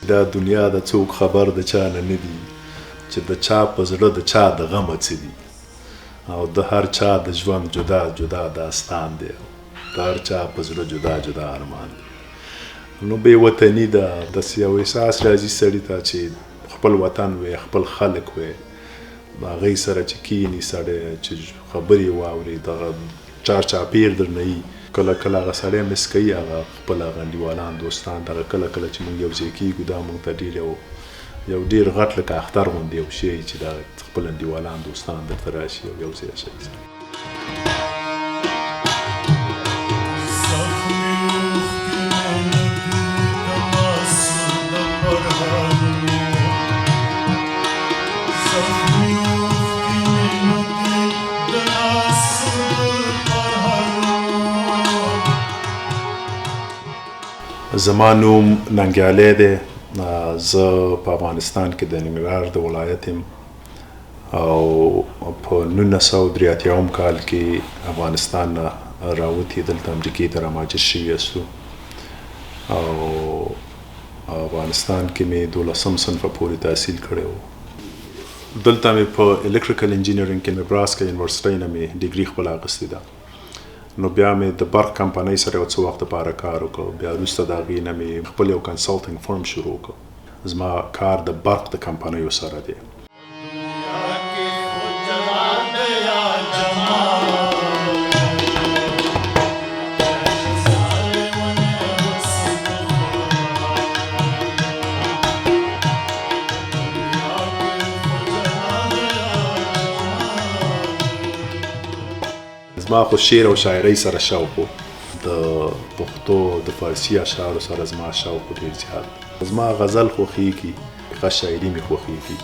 دا دنیا د څوک خبر د چا نه نه دي چې د چا په زړه د چا د غمه څه دي او د هر چا د ژوند جدا جدا داستان دی د هر چا په زړه جدا جدا ارمان دی نو بې وطني ده داسې یو احساس راځي سړي ته چې خپل وطن وي خپل خلک وي د هغوی سره چې کښېني سړی چې خبرې واوري دغه چارچاپېر درنه وي کله کله هغه سړی مس کوي هغه خپل هغه انډیوالان دوستان دغه کله کله چې موږ یو ځای کېږو دا موږ ته ډېر یو ډېر غټ لکه اختر غوندې یو شی چې دا خپل انډیوالان دوستان درته راشي او یو ځای شي زما نوم ننګیالی دی زه په افغانستان کې د ننګرهار د ولایت یم او په 1983 کال کې افغانستان نه راوتي دلته امریکې ته رامهاجر شوي یاستو او افغانستان کې مې 12 صنفه پورې تحصیل کړی و دلته مې په الکتریکل انجینرینګ کې نبراسکا یونیورسټۍ نه مې ډیګري خپله اخیستې ده نو بیا مې د برق کمپنۍ سره یو څه وخت دپاره کار وکړ بیا وروسته د هغې نه مې خپل یو کنسلټینګ فرم شروع کړ زما کار د برق د کمپنیو سره دی زما خو شعر او شاعرۍ سره شوق و د پښتو د فارسي اشعارو سره زما شوق ډېر زیات زما غزل خوښېږي ښه شاعري مې خوښېږي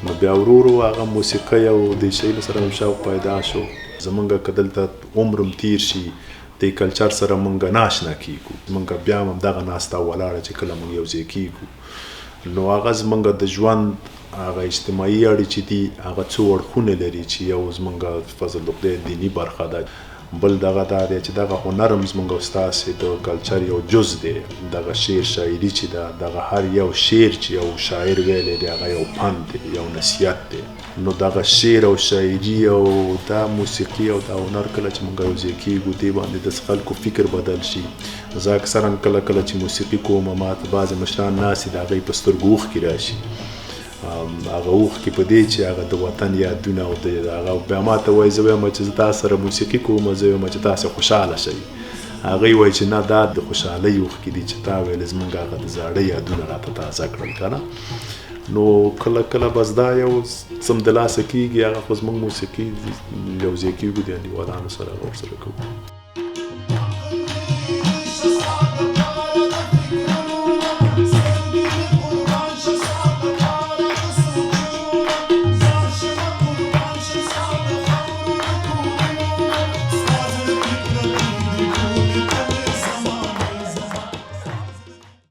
نو بیا ورو ورو هغه موسیقۍ او دې شیانو سره مې شوق پیدا شو زمونږ که دلته عمر هم تیر شي دې کلچر سره مونږ ناشنا کېږو مونږ بیا هم همدغه ناسته ولاړه چې کله مونږ یو ځای کېږو نو هغه زمونږ د ژوند هغه اجتماعي اړې چې دي هغه څو اړخونه لري چې یو زمونږ فضل د خدای دیني برخه ده بل دغه دا دی چې دغه هنر هم زمونږ او ستاسې د کلچر یو جز دی دغه شعر شاعري چې ده دغه هر یو شعر چې یو شاعر ویلی دی هغه یو پند دی یو نصیحت دی نو دغه شعر او شاعري او دا موسیقي او دا هنر کله چې مونږ یو ځای کېږو دې باندې د خلکو فکر بدل شي زه اکثرا کله کله چې موسیقي کوم ما ته بعضې مشران ناست دي د هغوی په سترګو اوښکې راشي هغه اوښکې په دې چې هغه د وطن یادونه او د هغه بیا ما ته وایي زه وایم چې زه تا سره موسیقي کوم زه وایم چې تاسې خوشحاله شئ هغوی وایي چې نه دا د خوشحالۍ اوښکې دي چې تا ویل زموږ هغه د زاړه یادونه راته تازه کړل که نه نو کله کله بس دا یو سمدلاسه کېږي هغه خو زموږ موسیقي یو ځای کېږو د انډیوالانو سره هغه ورسره کوو